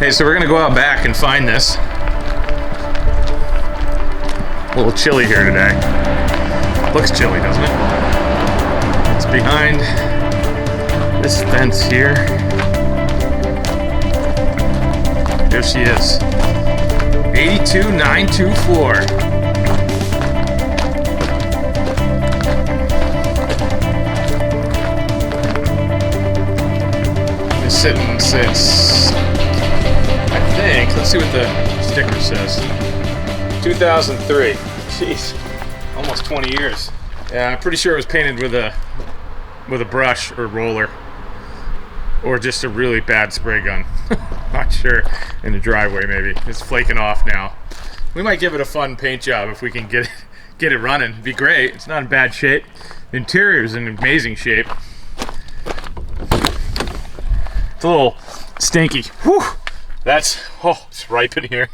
Hey, so we're gonna go out back and find this. A little chilly here today. Looks chilly, doesn't it? It's behind this fence here. There she is. 82924. Been sitting since, I think, let's see what the sticker says. 2003. Jeez, almost 20 years. Yeah, I'm pretty sure it was painted with a brush or roller, or just a really bad spray gun. Not sure. In the driveway, maybe. It's flaking off now. We might give it a fun paint job if we can get it running. It'd be great. It's not in bad shape. The interior is in amazing shape. It's a little stinky. Whew. It's ripe in here.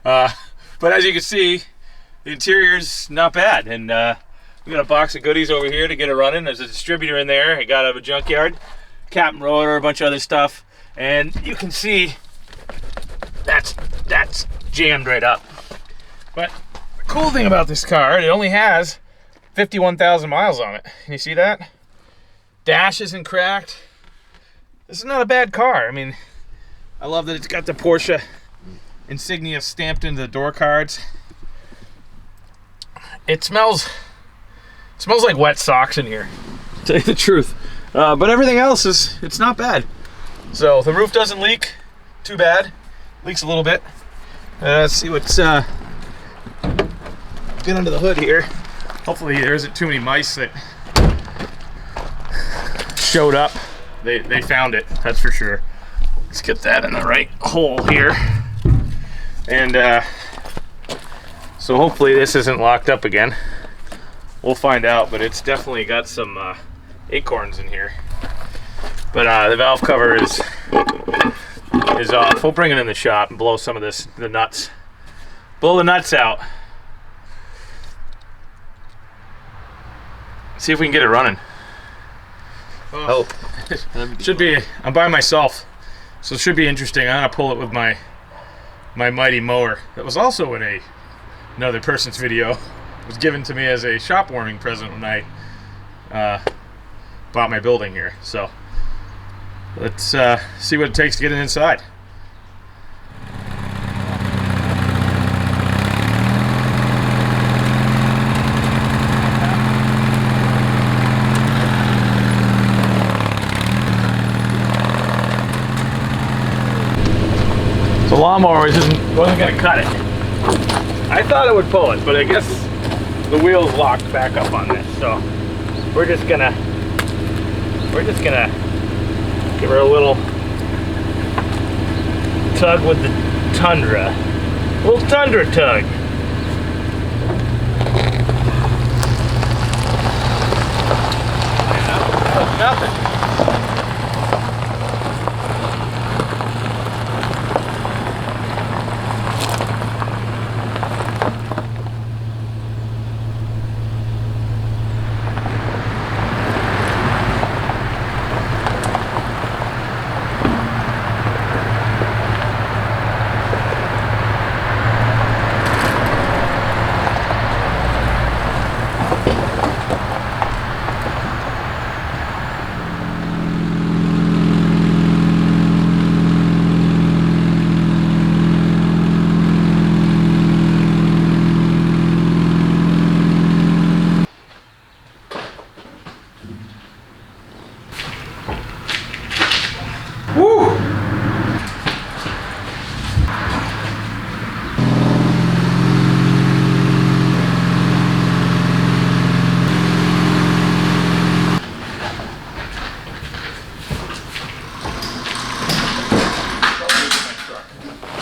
But as you can see, the interior's not bad. And we got a box of goodies over here to get it running. There's a distributor in there. I got out of a junkyard. Cap and rotor, a bunch of other stuff. And you can see that's jammed right up. But the cool thing about this car, it only has 51,000 miles on it. Can you see that? Dash isn't cracked. This is not a bad car. I mean, I love that it's got the Porsche insignia stamped into the door cards. It smells like wet socks in here, to tell you the truth. But everything else it's not bad. So the roof doesn't leak too bad. Leaks a little bit. Let's see what's get under the hood here. Hopefully there isn't too many mice that showed up. They found it, that's for sure. Let's get that in the right hole here. And so hopefully this isn't locked up again. We'll find out, but it's definitely got some acorns in here. But the valve cover is off. We'll bring it in the shop and blow some of the nuts. Blow the nuts out. See if we can get it running. Oh, should be. I'm by myself, so it should be interesting. I'm gonna pull it with my mighty mower. That was also in another person's video. It was given to me as a shop warming present when I bought my building here. So let's see what it takes to get it inside. The lawnmower wasn't going to cut it. I thought it would pull it, but I guess the wheel's locked back up on this. So we're just gonna give her a little tug with the Tundra. A little Tundra tug. That's nothing.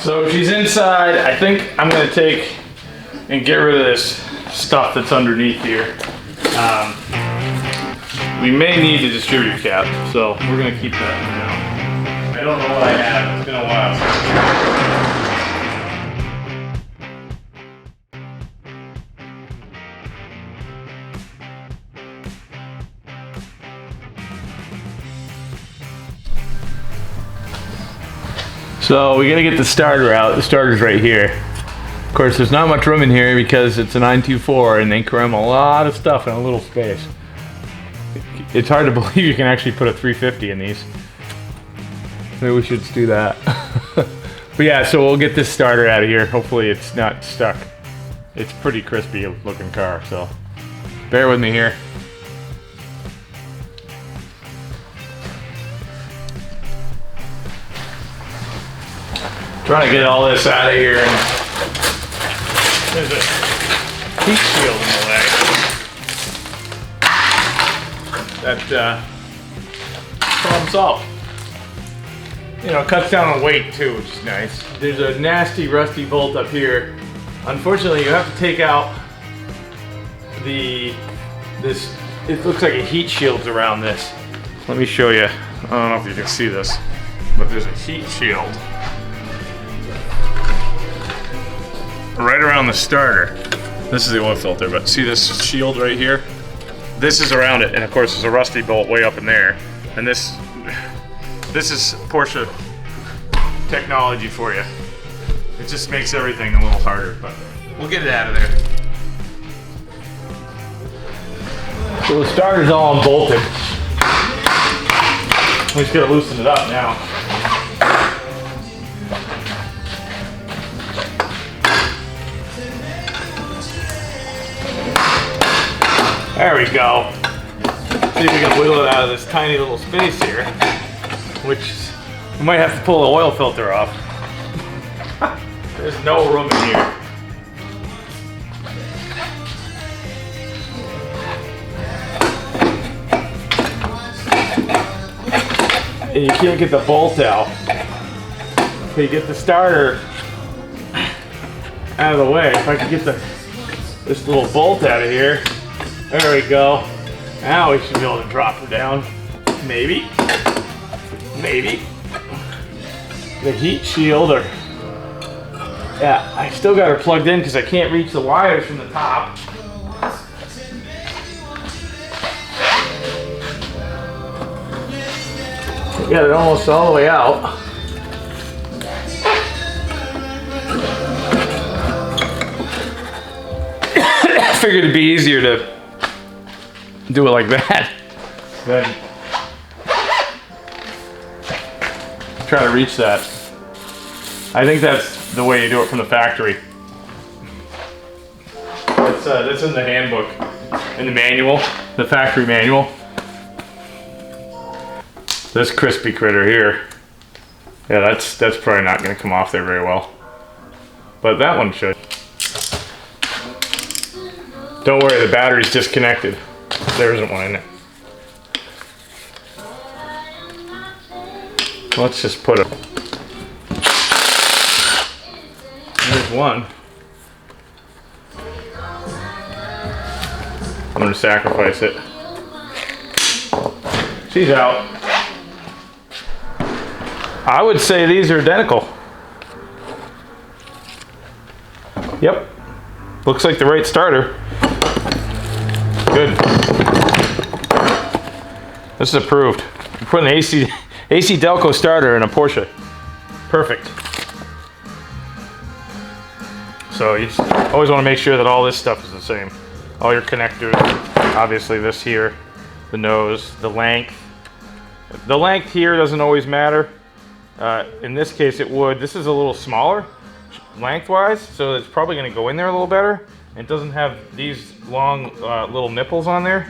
So she's inside. I think I'm going to take and get rid of this stuff that's underneath here. We may need the distributor cap, so we're going to keep that for now. I don't know what I have. It's been a while. So we gotta get the starter out. The starter's right here. Of course, there's not much room in here because it's a 924 and they cram a lot of stuff in a little space. It's hard to believe you can actually put a 350 in these. Maybe we should do that. But yeah, so we'll get this starter out of here. Hopefully it's not stuck. It's pretty crispy looking car, so bear with me here. Trying to get all this out of here, and there's a heat shield in the way. That problem solved. You know, cuts down on weight too, which is nice. There's a nasty rusty bolt up here. Unfortunately, you have to take out this. It looks like a heat shield's around this. Let me show you. I don't know if you can see this, but there's a heat shield right around the starter. This is the oil filter, but see this shield right here? This is around it, and of course there's a rusty bolt way up in there. And this is Porsche technology for you. It just makes everything a little harder, but we'll get it out of there. So the starter's all unbolted. We just gotta loosen it up now. There we go. See if we can wiggle it out of this tiny little space here, which we might have to pull the oil filter off. There's no room in here. And you can't get the bolt out. So you get the starter out of the way. If I could get this little bolt out of here. There we go. Now we should be able to drop her down. Maybe. Maybe. The heat shield, or yeah, I still got her plugged in because I can't reach the wires from the top. Got it almost all the way out. I figured it'd be easier to do it like that than try to reach that. I think that's the way you do it from the factory. That's in the handbook, in the manual, the factory manual. This crispy critter here, yeah, that's probably not going to come off there very well, but that one should. Don't worry, the battery's disconnected. There isn't one in it. Let's just put it. There's one. I'm going to sacrifice it. She's out. I would say these are identical. Yep. Looks like the right starter. Good. This is approved. I'm putting an AC Delco starter in a Porsche. Perfect. So you always want to make sure that all this stuff is the same. All your connectors, obviously this here, the nose, the length. The length here doesn't always matter. In this case it would. This is a little smaller lengthwise, so it's probably going to go in there a little better. It doesn't have these long little nipples on there.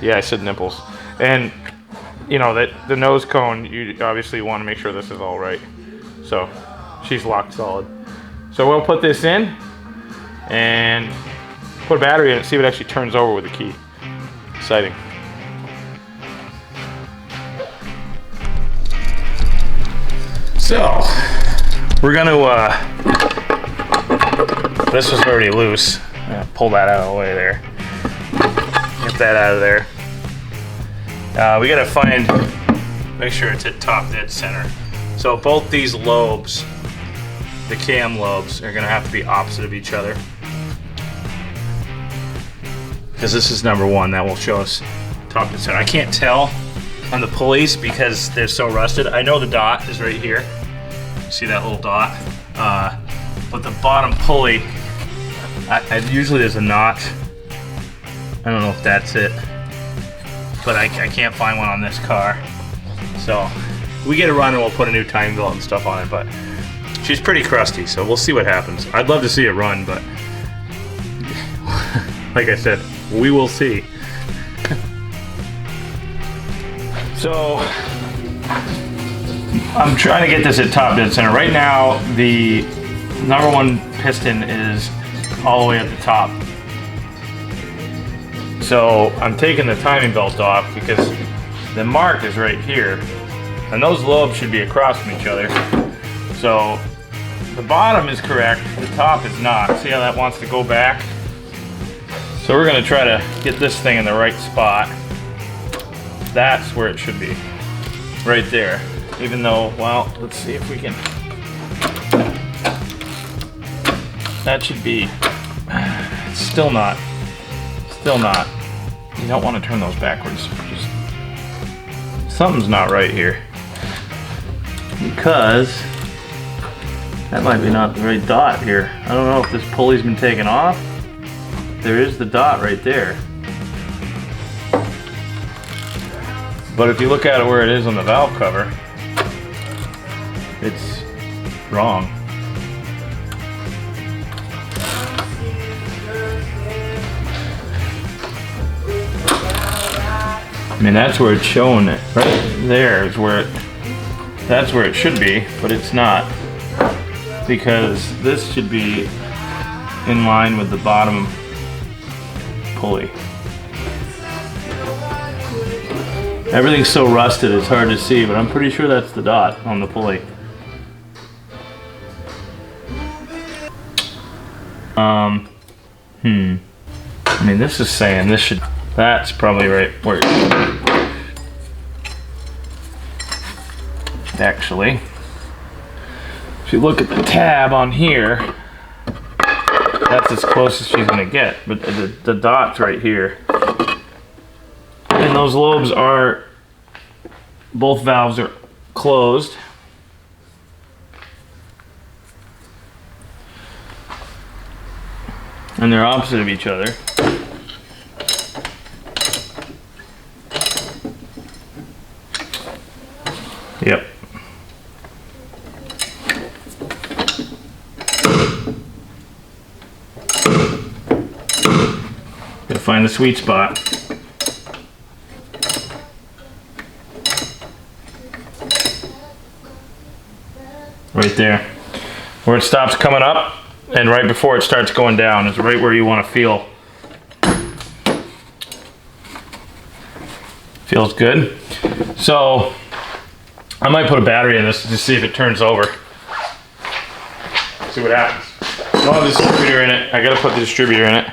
Yeah, I said nipples. And you know that the nose cone, you obviously want to make sure this is all right. So she's locked solid. So we'll put this in and put a battery in it, see if it actually turns over with the key. Exciting. So we're gonna this was already loose. I'm gonna pull that out of the way there. Get that out of there. We gotta make sure it's at top dead center. So both these lobes, the cam lobes, are gonna have to be opposite of each other. Because this is number one, that will show us top dead center. I can't tell on the pulleys because they're so rusted. I know the dot is right here. see that little dot? But the bottom pulley, usually there's a notch. I don't know if that's it, but I can't find one on this car. So we get a run and we'll put a new timing belt and stuff on it, but she's pretty crusty, so we'll see what happens. I'd love to see it run, but like I said, we will see. So I'm trying to get this at top dead center. Right now, the number one piston is all the way at the top. So I'm taking the timing belt off because the mark is right here, and those lobes should be across from each other. So the bottom is correct, the top is not. See how that wants to go back? So we're gonna try to get this thing in the right spot. That's where it should be, right there. Even though, well, let's see if we can. That should be, still not. You don't want to turn those backwards. Something's not right here. Because that might be not the right dot here. I don't know if this pulley's been taken off. There is the dot right there. But if you look at it where it is on the valve cover, it's wrong. I mean, that's where it's showing it. Right there is where that's where it should be, but it's not. Because this should be in line with the bottom pulley. Everything's so rusted it's hard to see, but I'm pretty sure that's the dot on the pulley. I mean, this is saying this should, that's probably right where it should be. Actually, if you look at the tab on here, that's as close as she's gonna get, but the dot's right here. And those lobes are, both valves are closed. And they're opposite of each other. Yep. Gotta find the sweet spot. Right there. Where it stops coming up and right before it starts going down is right where you want to feel. Feels good. So I might put a battery in this to see if it turns over. See what happens. I don't have the distributor in it. I gotta put the distributor in it.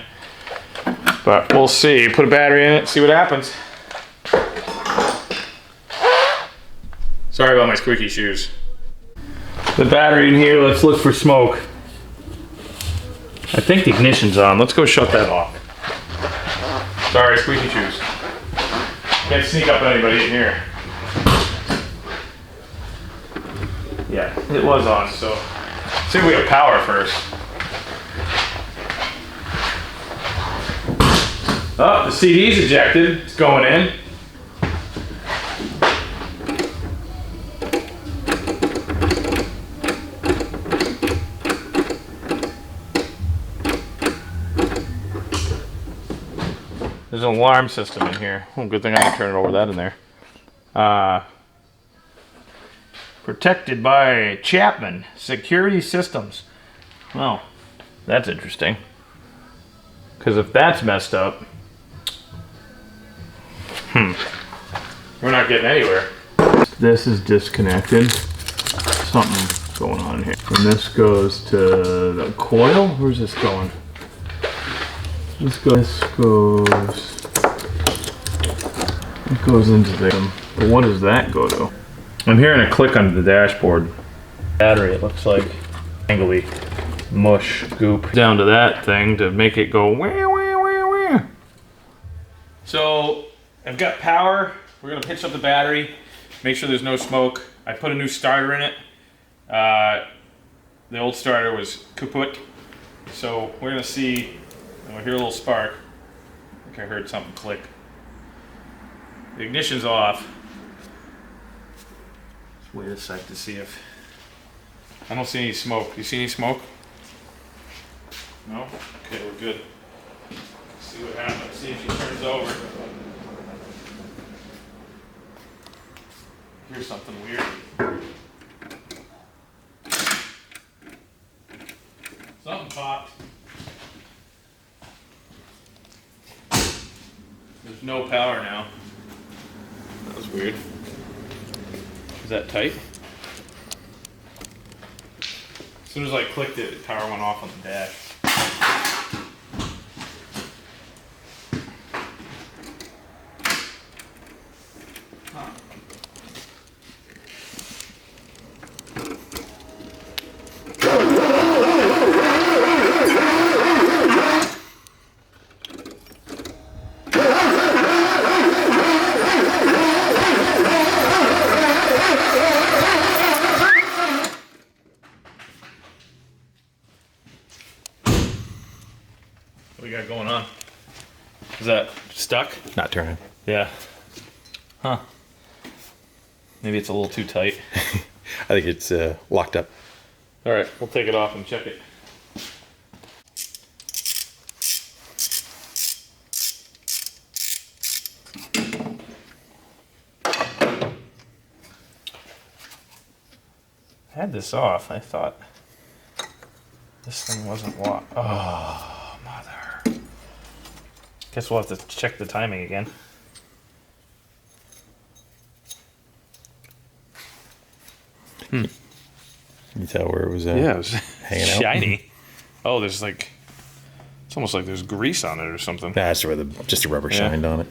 But we'll see. Put a battery in it, see what happens. Sorry about my squeaky shoes. The battery in here, let's look for smoke. I think the ignition's on. Let's go shut that off. Sorry, squeaky shoes. Can't sneak up on anybody in here. Yeah, it was on, so see if we have power first. Oh, the CD's ejected. It's going in. There's an alarm system in here. Oh, good thing I can turn it over that in there. Protected by Chapman Security Systems. Well, that's interesting. Because if that's messed up, we're not getting anywhere. This is disconnected. Something's going on here. And this goes to the coil. Where's this going? This goes. It goes into the. But what does that go to? I'm hearing a click on the dashboard. Battery. It looks like angly mush goop down to that thing to make it go wah, wah, wah, wah. So I've got power. We're gonna pitch up the battery, make sure there's no smoke. I put a new starter in it. The old starter was kaput. So we're gonna see, and we'll hear a little spark. I think I heard something click. The ignition's off. Let's wait a sec to see if... I don't see any smoke. You see any smoke? No? Okay, we're good. Let's see what happens. See if she turns over. Here's something weird. Something popped. There's no power now. That was weird. Is that tight? As soon as I clicked it, the power went off on the dash. What do you got going on? Is that stuck? Not turning. Yeah. Huh. Maybe it's a little too tight. I think it's locked up. All right, we'll take it off and check it. I had this off. I thought this thing wasn't locked. Oh, mother. Guess we'll have to check the timing again. Can you tell where it was Yeah, it was hanging out? shiny. Oh, there's like, it's almost like there's grease on it or something. That's where just a rubber shined on it.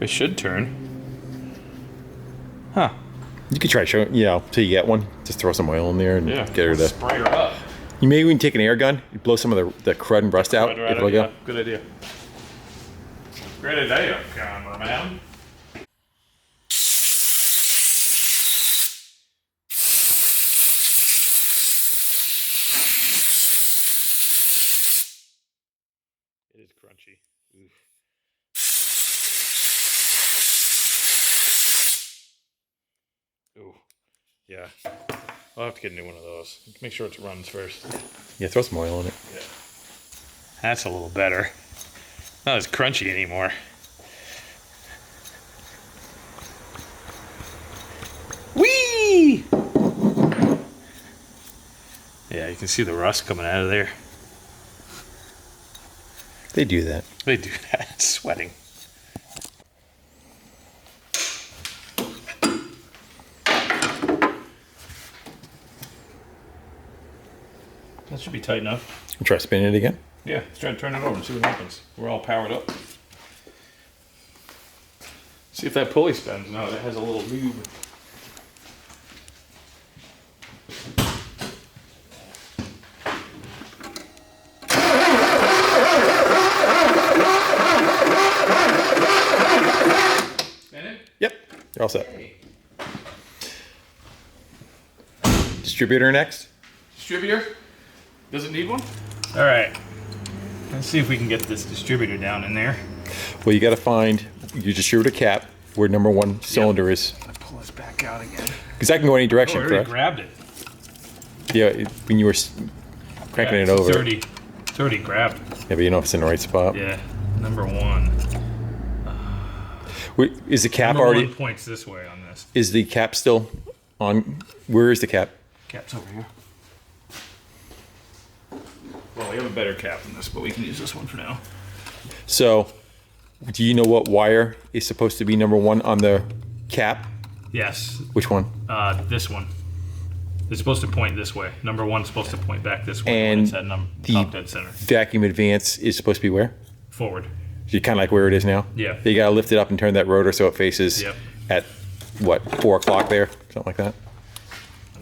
It should turn. Huh. You could try showing, till you get one. Just throw some oil in there and get her to... spray her up. You may even take an air gun, you blow some of the crud and rust out. Right, It'll go. good idea. Great idea, cameraman. It is crunchy. Oof. Ooh, yeah. I'll have to get a new one of those. Make sure it runs first. Yeah, throw some oil in it. Yeah. That's a little better. Not as crunchy anymore. Whee! Yeah, you can see the rust coming out of there. They do that. They do that. It's sweating. That should be tight enough. Try spinning it again. Yeah, let's try to turn it over and see what happens. We're all powered up. See if that pulley spins. No, that has a little lube. Yep, you're all set. Distributor next. Distributor? Does it need one? All right. Let's see if we can get this distributor down in there. Well, you got to find your distributor cap where number one cylinder is. I'm gonna pull this back out again. Because that can go any direction, Oh, I already correct? grabbed it. Yeah, when you were cranking it over. It's already grabbed. Yeah, but you know if it's in the right spot. Yeah, number one. Wait, is the cap Number already? one points this way on this. Is the cap still on? Where is the cap? Cap's over here. Well, we have a better cap than this, but we can use this one for now. So, do you know what wire is supposed to be number one on the cap? Yes. Which one? This one. It's supposed to point this way. Number one's supposed to point back this way. And when it's at top dead center. Vacuum advance is supposed to be where? Forward. So kind of like where it is now? Yeah. You gotta lift it up and turn that rotor so it faces Yep. at, what, 4 o'clock there? Something like that?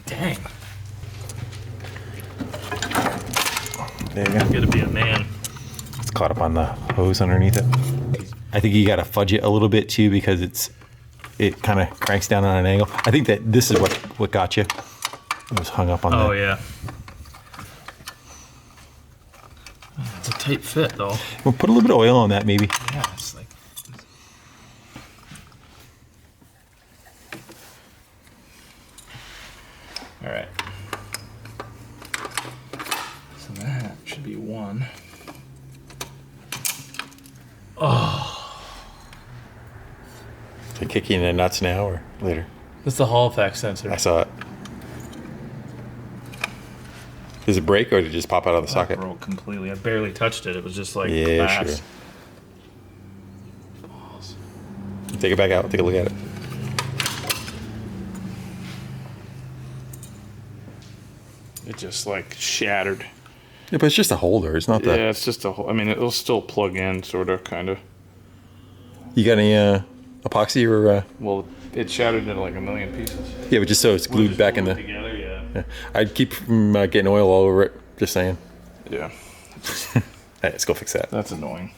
Dang. There you go. Gotta be a man. It's caught up on the hose underneath it. I think you gotta fudge it a little bit too because it kind of cranks down on an angle. I think that this is what got you. It was hung up on Oh that. yeah. It's a tight fit though. We'll put a little bit of oil on that maybe. Yeah, it's like. All right. So that should be one. Oh. Did it kick you in the nuts now or later? That's the Hall effect sensor. I saw it. Does it break or did it just pop out of the socket? It broke completely. I barely touched it. It was just like Yeah, glass. sure. Take it back out. Take a look at it. It just like shattered. Yeah, but it's just a holder. It's not the. Yeah, it's just a whole. I mean, it'll still plug in, sort of, kind of. You got any epoxy or? Well, it shattered into like a million pieces. Yeah, but just so it's glued back in the. Together, yeah. Yeah. I'd keep from getting oil all over it. Just saying. Yeah. Hey, let's go fix that. That's annoying.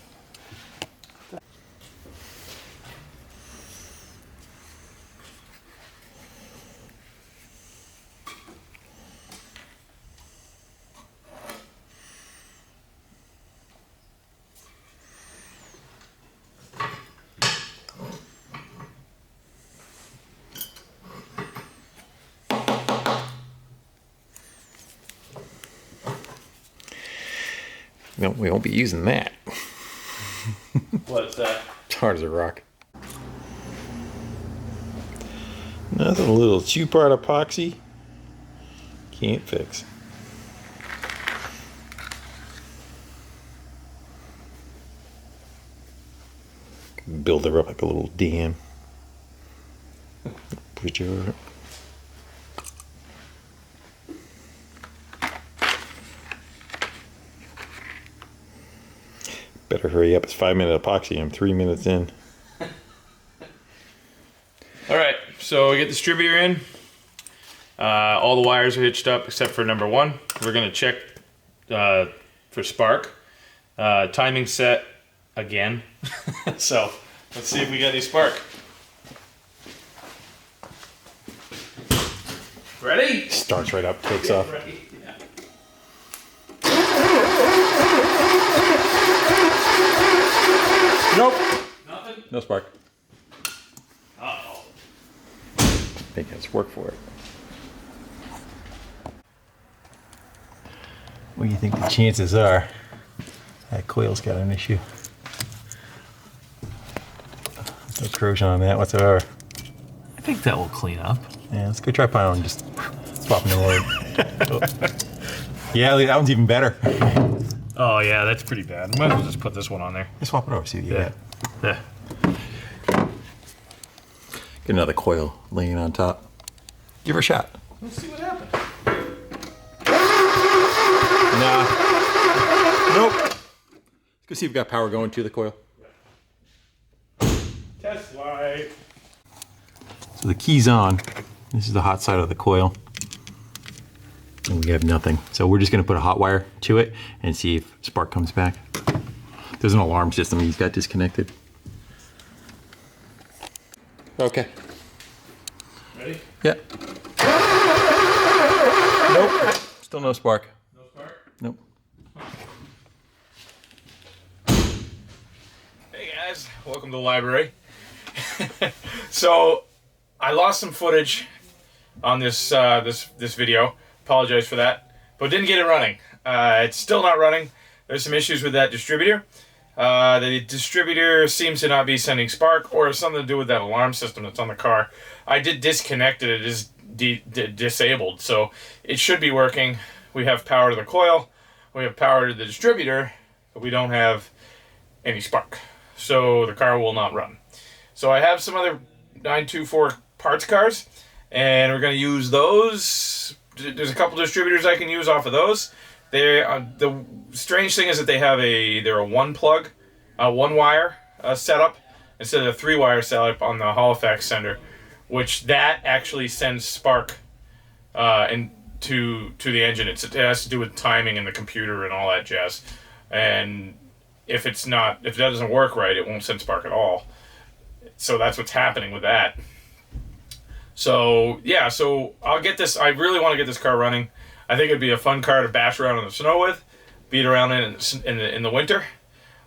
No, we won't be using that. What's that? It's hard as a rock. Nothing a little two-part epoxy can't fix. Build her up like a little dam. Bridge over it. Better hurry up. It's 5-minute epoxy. I'm 3 minutes in. All right, so we get the distributor in. All the wires are hitched up except for number one. We're gonna check for spark. Timing set again. So let's see if we got any spark. Ready? Starts right up, takes off. Ready? Yeah. Nope. Nothing? No spark. Uh-oh. I think let's work for it. What do you think the chances are that coil's got an issue? No corrosion on that whatsoever. I think that will clean up. Yeah, let's go try power and just swapping the oil. Yeah, that one's even better. Oh yeah, that's pretty bad. Might as well just put this one on there. Just swap it over, see what you Yeah. get. Yeah. Get another coil laying on top. Give her a shot. Let's see what happens. Nah. Nope. Let's go see if we've got power going to the coil. Test light. So the key's on. This is the hot side of the coil. And we have nothing. So we're just gonna put a hot wire to it and see if spark comes back. There's an alarm system he's got disconnected. Okay. Ready? Yeah. Nope. Still no spark. No spark? Nope. Hey guys, welcome to the library. So, I lost some footage on this this video. Apologize for that, but didn't get it running. It's still not running. There's some issues with that distributor. The distributor seems to not be sending spark, or something to do with that alarm system that's on the car. I did disconnect it. It is disabled, so it should be working. We have power to the coil. We have power to the distributor, but we don't have any spark. So the car will not run. So I have some other 924 parts cars, and we're going to use those. There's a couple distributors I can use off of those. The strange thing is that they're a one wire setup instead of a 3-wire setup on the Hall effect sender, which that actually sends spark to the engine. It has to do with timing in the computer and all that jazz. And if that doesn't work right, it won't send spark at all. So that's what's happening with that. So yeah, so I'll get this. I really want to get this car running. I think it'd be a fun car to bash around in the snow with, beat around in the winter.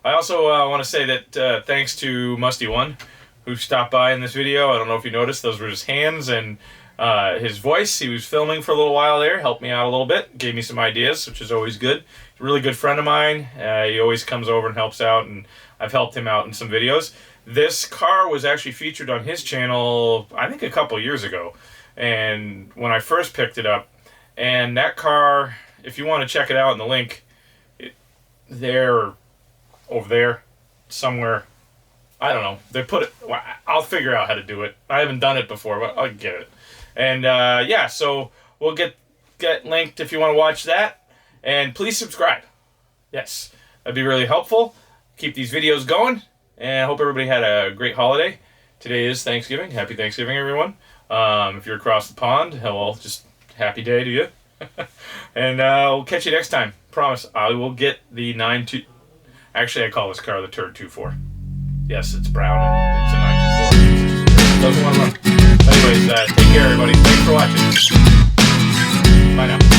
I also want to say that thanks to Musty One, who stopped by in this video. I don't know if you noticed, those were his hands and his voice. He was filming for a little while there, helped me out a little bit, gave me some ideas, which is always good. He's a really good friend of mine. He always comes over and helps out, and I've helped him out in some videos. This car was actually featured on his channel, I think a couple years ago, and when I first picked it up. And that car, if you want to check it out in the link, they're over there somewhere. I don't know. They put it. I'll figure out how to do it. I haven't done it before, but I'll get it. And yeah, so we'll get linked if you want to watch that. And please subscribe. Yes, that'd be really helpful. Keep these videos going. And I hope everybody had a great holiday. Today is Thanksgiving. Happy Thanksgiving, everyone. If you're across the pond, well, just happy day to you. And we'll catch you next time. Promise, I will get the 9.2. Actually, I call this car the Turd 2.4. Yes, it's brown and it's a 9.24. Doesn't want to run. Anyways, take care, everybody. Thanks for watching. Bye now.